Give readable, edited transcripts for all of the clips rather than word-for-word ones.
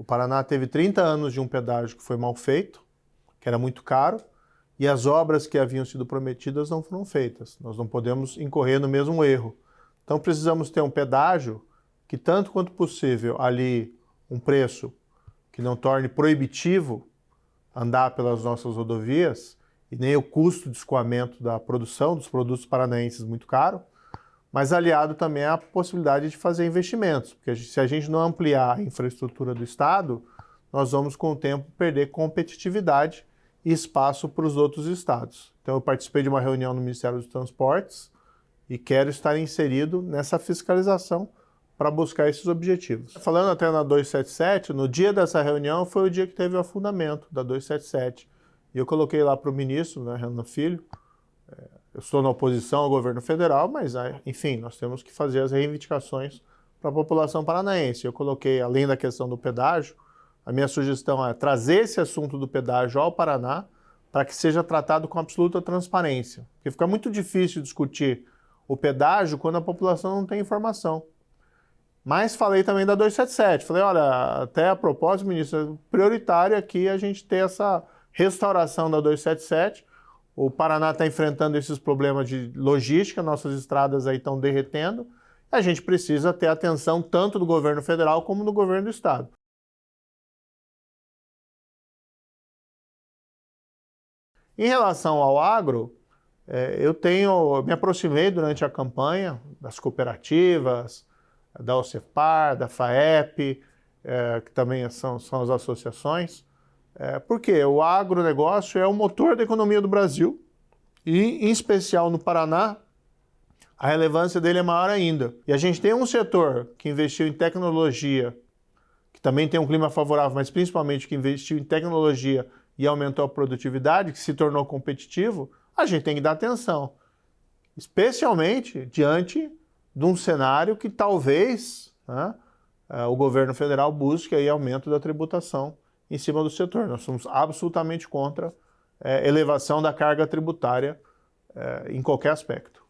O Paraná teve 30 anos de um pedágio que foi mal feito, que era muito caro, e as obras que haviam sido prometidas não foram feitas. Nós não podemos incorrer no mesmo erro. Então precisamos ter um pedágio que, tanto quanto possível, ali um preço que não torne proibitivo andar pelas nossas rodovias, e nem o custo de escoamento da produção dos produtos paranaenses muito caro, mas aliado também à possibilidade de fazer investimentos, porque se a gente não ampliar a infraestrutura do Estado, nós vamos com o tempo perder competitividade e espaço para os outros estados. Então eu participei de uma reunião no Ministério dos Transportes e quero estar inserido nessa fiscalização para buscar esses objetivos. Falando até na 277, no dia dessa reunião foi o dia que teve o afundamento da 277. E eu coloquei lá para o ministro, né, Renan Filho, eu estou na oposição ao governo federal, mas, enfim, nós temos que fazer as reivindicações para a população paranaense. Eu coloquei, além da questão do pedágio, a minha sugestão é trazer esse assunto do pedágio ao Paraná para que seja tratado com absoluta transparência. Porque fica muito difícil discutir o pedágio quando a população não tem informação. Mas falei também da 277. Falei, olha, até a propósito, ministro, é prioritário aqui a gente ter essa restauração da 277. O Paraná está enfrentando esses problemas de logística, nossas estradas aí estão derretendo. A gente precisa ter atenção tanto do governo federal como do governo do estado. Em relação ao agro, eu me aproximei durante a campanha das cooperativas, da OCEPAR, da FAEP, que também são as associações, porque o agronegócio é o motor da economia do Brasil e, em especial no Paraná, a relevância dele é maior ainda. E a gente tem um setor que investiu em tecnologia, que também tem um clima favorável, mas principalmente que investiu em tecnologia e aumentou a produtividade, que se tornou competitivo, a gente tem que dar atenção, especialmente diante de um cenário que talvez, né, o governo federal busque aí aumento da tributação em cima do setor. Nós somos absolutamente contra elevação da carga tributária em qualquer aspecto.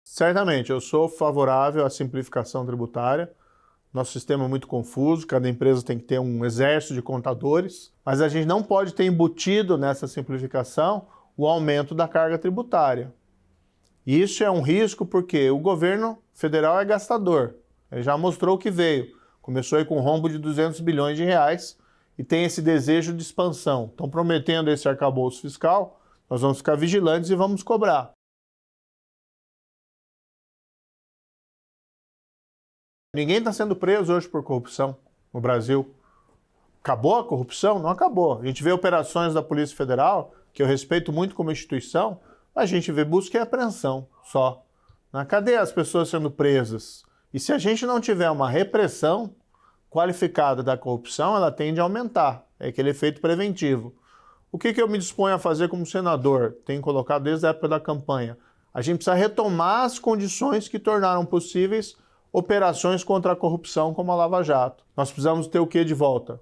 Certamente, eu sou favorável à simplificação tributária. Nosso sistema é muito confuso, cada empresa tem que ter um exército de contadores, mas a gente não pode ter embutido nessa simplificação o aumento da carga tributária. E isso é um risco porque o governo federal é gastador. Ele já mostrou o que veio. Começou aí com um rombo de 200 bilhões de reais e tem esse desejo de expansão. Estão prometendo esse arcabouço fiscal, nós vamos ficar vigilantes e vamos cobrar. Ninguém está sendo preso hoje por corrupção no Brasil. Acabou a corrupção? Não acabou. A gente vê operações da Polícia Federal, que eu respeito muito como instituição, a gente vê busca e apreensão só. Cadê as pessoas sendo presas? E se a gente não tiver uma repressão qualificada da corrupção, ela tende a aumentar. É aquele efeito preventivo. O que eu me disponho a fazer como senador? Tenho colocado desde a época da campanha. A gente precisa retomar as condições que tornaram possíveis operações contra a corrupção como a Lava Jato. Nós precisamos ter o que de volta?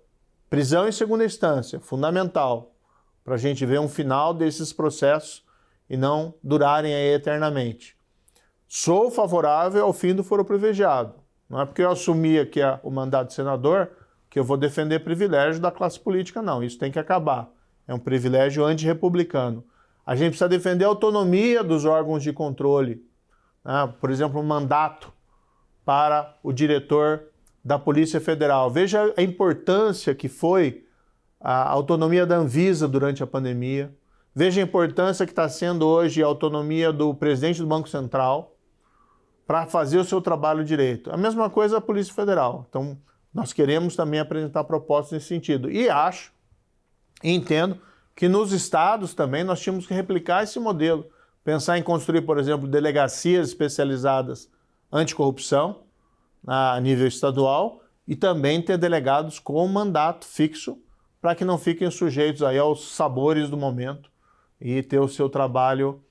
Prisão em segunda instância, fundamental, para a gente ver um final desses processos e não durarem aí eternamente. Sou favorável ao fim do foro privilegiado. Não é porque eu assumi aqui o mandato de senador que eu vou defender privilégio da classe política, não. Isso tem que acabar. É um privilégio antirrepublicano. A gente precisa defender a autonomia dos órgãos de controle. Por exemplo, um mandato para o diretor da Polícia Federal. Veja a importância que foi a autonomia da Anvisa durante a pandemia. Veja a importância que está sendo hoje a autonomia do presidente do Banco Central para fazer o seu trabalho direito. A mesma coisa a Polícia Federal. Então, nós queremos também apresentar propostas nesse sentido. E acho, e entendo, que nos estados também nós tínhamos que replicar esse modelo. Pensar em construir, por exemplo, delegacias especializadas anticorrupção a nível estadual e também ter delegados com mandato fixo para que não fiquem sujeitos aí aos sabores do momento e ter o seu trabalho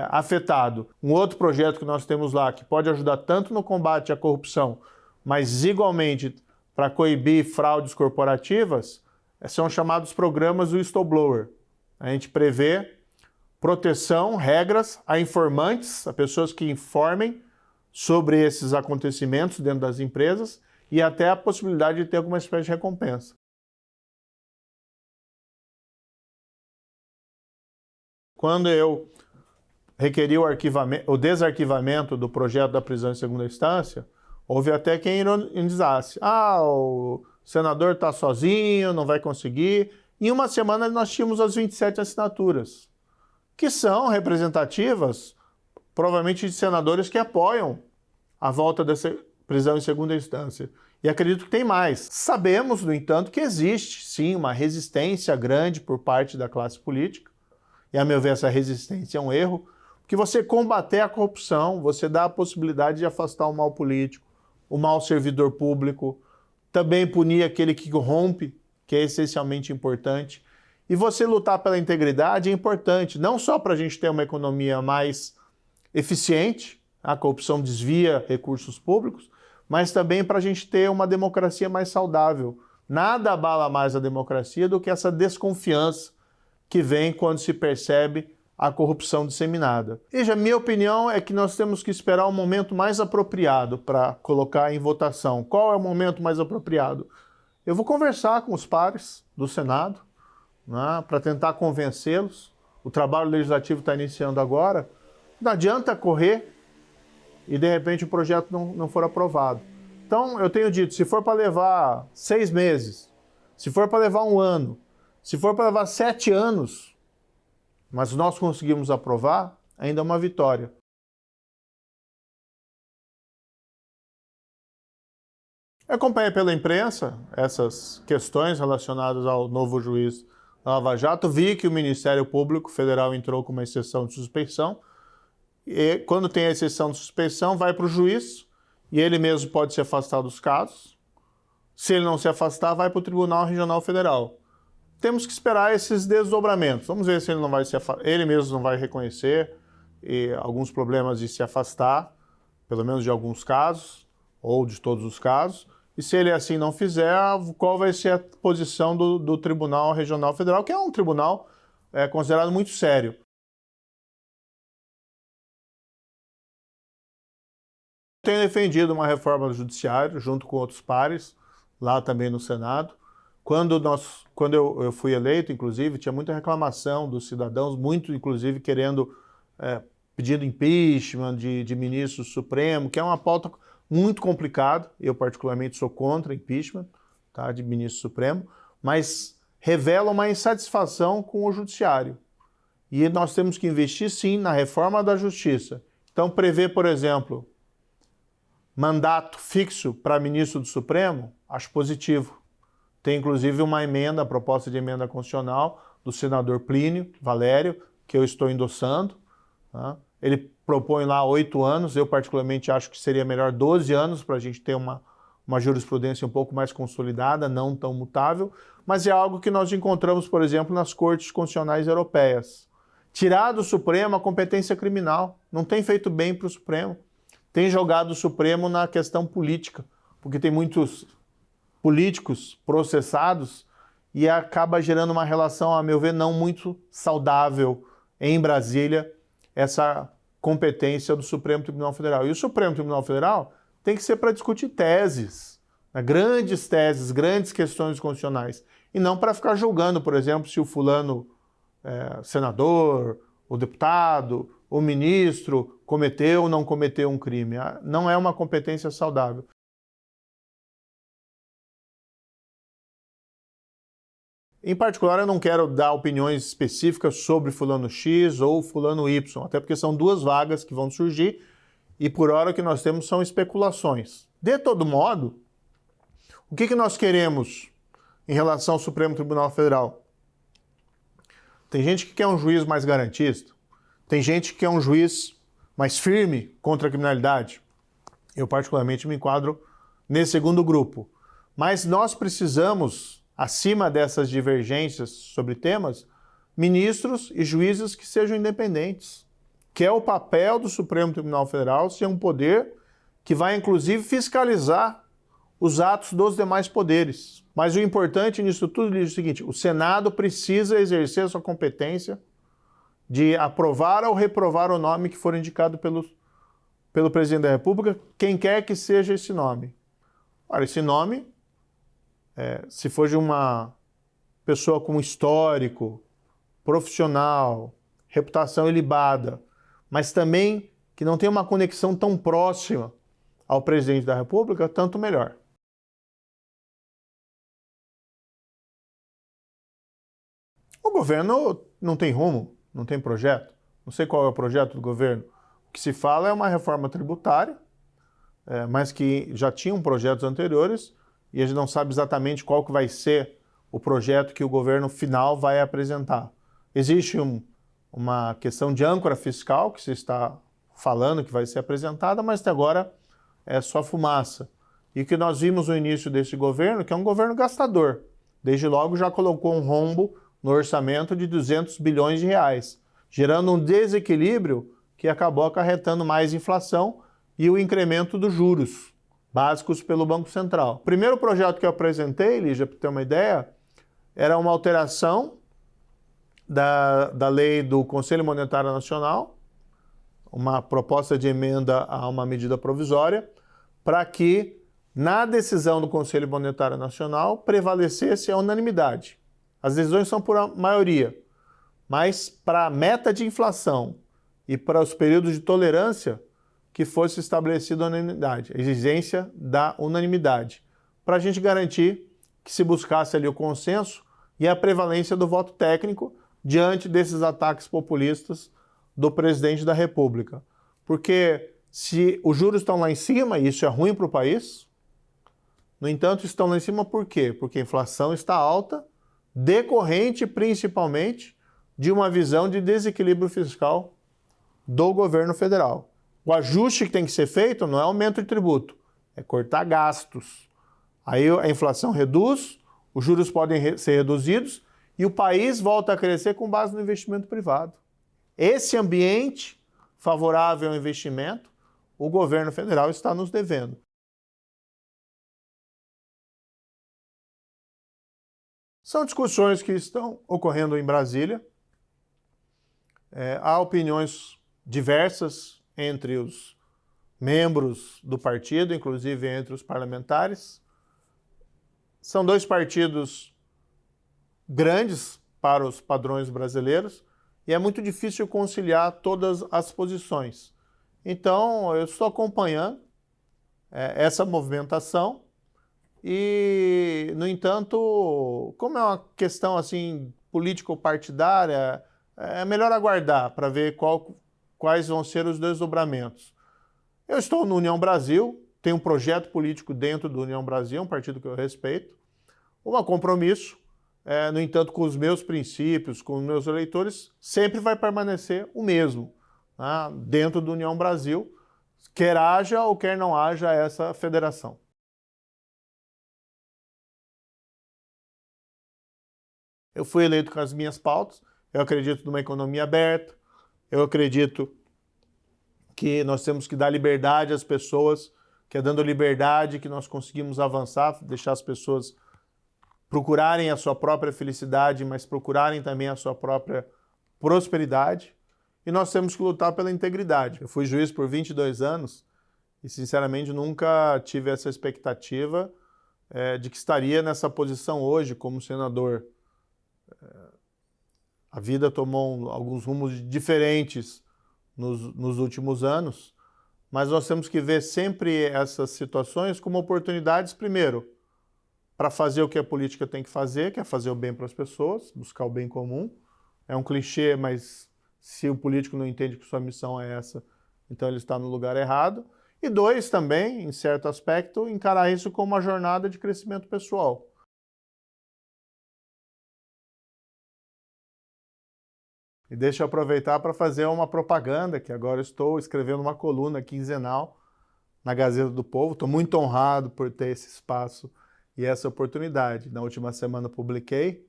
afetado. Um outro projeto que nós temos lá que pode ajudar tanto no combate à corrupção, mas igualmente para coibir fraudes corporativas, são chamados programas do whistleblower. A gente prevê proteção, regras a informantes, a pessoas que informem sobre esses acontecimentos dentro das empresas e até a possibilidade de ter alguma espécie de recompensa. Quando eu requeri o desarquivamento do projeto da prisão em segunda instância, houve até quem ironizasse. O senador está sozinho, não vai conseguir. Em uma semana nós tínhamos as 27 assinaturas, que são representativas, provavelmente, de senadores que apoiam a volta dessa prisão em segunda instância. E acredito que tem mais. Sabemos, no entanto, que existe, sim, uma resistência grande por parte da classe política. E, a meu ver, essa resistência é um erro, porque você combater a corrupção, você dá a possibilidade de afastar o mal político, o mal servidor público, também punir aquele que rompe, que é essencialmente importante. E você lutar pela integridade é importante, não só para a gente ter uma economia mais eficiente, a corrupção desvia recursos públicos, mas também para a gente ter uma democracia mais saudável. Nada abala mais a democracia do que essa desconfiança que vem quando se percebe a corrupção disseminada. Veja, minha opinião é que nós temos que esperar o momento mais apropriado para colocar em votação. Qual é o momento mais apropriado? Eu vou conversar com os pares do Senado, né, para tentar convencê-los. O trabalho legislativo está iniciando agora. Não adianta correr e, de repente, o projeto não for aprovado. Então, eu tenho dito, se for para levar 6 meses, se for para levar 1 ano, se for para levar 7 anos, mas nós conseguimos aprovar, ainda é uma vitória. Eu acompanhei pela imprensa essas questões relacionadas ao novo juiz da Lava Jato, vi que o Ministério Público Federal entrou com uma exceção de suspeição, e quando tem a exceção de suspeição, vai para o juiz, e ele mesmo pode se afastar dos casos. Se ele não se afastar, vai para o Tribunal Regional Federal. Temos que esperar esses desdobramentos. Vamos ver se ele não vai ele mesmo não vai reconhecer alguns problemas de se afastar, pelo menos de alguns casos, ou de todos os casos. E se ele assim não fizer, qual vai ser a posição do Tribunal Regional Federal, que é um tribunal considerado muito sério. Tenho defendido uma reforma do Judiciário, junto com outros pares, lá também no Senado. Quando eu fui eleito, inclusive, tinha muita reclamação dos cidadãos, muito, inclusive, pedindo impeachment de ministro do Supremo, que é uma pauta muito complicada. Eu, particularmente, sou contra impeachment, tá, de ministro Supremo, mas revela uma insatisfação com o Judiciário. E nós temos que investir, sim, na reforma da Justiça. Então, prever, por exemplo, mandato fixo para ministro do Supremo, acho positivo. Tem, inclusive, uma emenda, a proposta de emenda constitucional do senador Plínio Valério, que eu estou endossando. Tá? Ele propõe lá 8 anos, eu particularmente acho que seria melhor 12 anos para a gente ter uma jurisprudência um pouco mais consolidada, não tão mutável, mas é algo que nós encontramos, por exemplo, nas cortes constitucionais europeias. Tirar do Supremo a competência criminal, não tem feito bem para o Supremo. Tem jogado o Supremo na questão política, porque tem muitos políticos processados e acaba gerando uma relação, a meu ver, não muito saudável em Brasília, essa competência do Supremo Tribunal Federal. E o Supremo Tribunal Federal tem que ser para discutir teses, né, grandes teses, grandes questões constitucionais, e não para ficar julgando, por exemplo, se o fulano senador, o deputado, o ministro cometeu ou não cometeu um crime. Não é uma competência saudável. Em particular, eu não quero dar opiniões específicas sobre fulano X ou fulano Y, até porque são 2 vagas que vão surgir e por hora o que nós temos são especulações. De todo modo, o que nós queremos em relação ao Supremo Tribunal Federal? Tem gente que quer um juiz mais garantista, tem gente que quer um juiz mais firme contra a criminalidade. Eu particularmente me enquadro nesse segundo grupo. Mas nós precisamos, acima dessas divergências sobre temas, ministros e juízes que sejam independentes, que é o papel do Supremo Tribunal Federal ser um poder que vai, inclusive, fiscalizar os atos dos demais poderes. Mas o importante nisso tudo é o seguinte, o Senado precisa exercer a sua competência de aprovar ou reprovar o nome que for indicado pelo presidente da República, quem quer que seja esse nome. Ora, esse nome, se for de uma pessoa com histórico, profissional, reputação ilibada, mas também que não tem uma conexão tão próxima ao presidente da República, tanto melhor. O governo não tem rumo, não tem projeto. Não sei qual é o projeto do governo. O que se fala é uma reforma tributária, mas que já tinham projetos anteriores e a gente não sabe exatamente qual que vai ser o projeto que o governo final vai apresentar. Existe uma questão de âncora fiscal que se está falando que vai ser apresentada, mas até agora é só fumaça. E o que nós vimos no início desse governo, que é um governo gastador. Desde logo já colocou um rombo no orçamento de 200 bilhões de reais, gerando um desequilíbrio que acabou acarretando mais inflação e o incremento dos juros básicos pelo Banco Central. O primeiro projeto que eu apresentei, Lígia, para ter uma ideia, era uma alteração da lei do Conselho Monetário Nacional, uma proposta de emenda a uma medida provisória, para que na decisão do Conselho Monetário Nacional prevalecesse a unanimidade. As decisões são por maioria, mas para a meta de inflação e para os períodos de tolerância que fosse estabelecida a unanimidade, a exigência da unanimidade, para a gente garantir que se buscasse ali o consenso e a prevalência do voto técnico diante desses ataques populistas do presidente da República. Porque se os juros estão lá em cima, e isso é ruim para o país, no entanto, estão lá em cima por quê? Porque a inflação está alta, decorrente principalmente de uma visão de desequilíbrio fiscal do governo federal. O ajuste que tem que ser feito não é aumento de tributo, é cortar gastos. Aí a inflação reduz, os juros podem ser reduzidos e o país volta a crescer com base no investimento privado. Esse ambiente favorável ao investimento, o governo federal está nos devendo. São discussões que estão ocorrendo em Brasília. Há opiniões diversas entre os membros do partido, inclusive entre os parlamentares. São dois partidos grandes para os padrões brasileiros e é muito difícil conciliar todas as posições. Então, eu estou acompanhando essa movimentação e, no entanto, como é uma questão assim político-partidária, é melhor aguardar para ver quais vão ser os desdobramentos. Eu estou no União Brasil, tenho um projeto político dentro do União Brasil, um partido que eu respeito, um compromisso, no entanto, com os meus princípios, com os meus eleitores, sempre vai permanecer o mesmo, né, dentro do União Brasil, quer haja ou quer não haja essa federação. Eu fui eleito com as minhas pautas, eu acredito numa economia aberta, eu acredito que nós temos que dar liberdade às pessoas, que é dando liberdade que nós conseguimos avançar, deixar as pessoas procurarem a sua própria felicidade, mas procurarem também a sua própria prosperidade. E nós temos que lutar pela integridade. Eu fui juiz por 22 anos e, sinceramente, nunca tive essa expectativa de que estaria nessa posição hoje como senador. A vida tomou alguns rumos diferentes nos últimos anos, mas nós temos que ver sempre essas situações como oportunidades, primeiro, para fazer o que a política tem que fazer, que é fazer o bem para as pessoas, buscar o bem comum. É um clichê, mas se o político não entende que sua missão é essa, então ele está no lugar errado. E dois, também, em certo aspecto, encarar isso como uma jornada de crescimento pessoal. E deixa eu aproveitar para fazer uma propaganda, que agora estou escrevendo uma coluna quinzenal na Gazeta do Povo. Estou muito honrado por ter esse espaço e essa oportunidade. Na última semana publiquei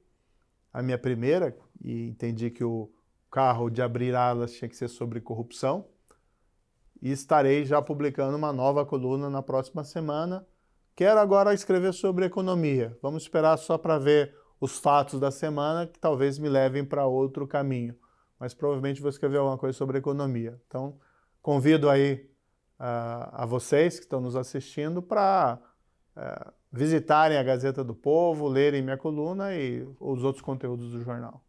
a minha primeira e entendi que o carro de abrir alas tinha que ser sobre corrupção. E estarei já publicando uma nova coluna na próxima semana. Quero agora escrever sobre economia. Vamos esperar só para ver os fatos da semana que talvez me levem para outro caminho. Mas provavelmente vou escrever alguma coisa sobre economia. Então, convido aí a vocês que estão nos assistindo para visitarem a Gazeta do Povo, lerem minha coluna e os outros conteúdos do jornal.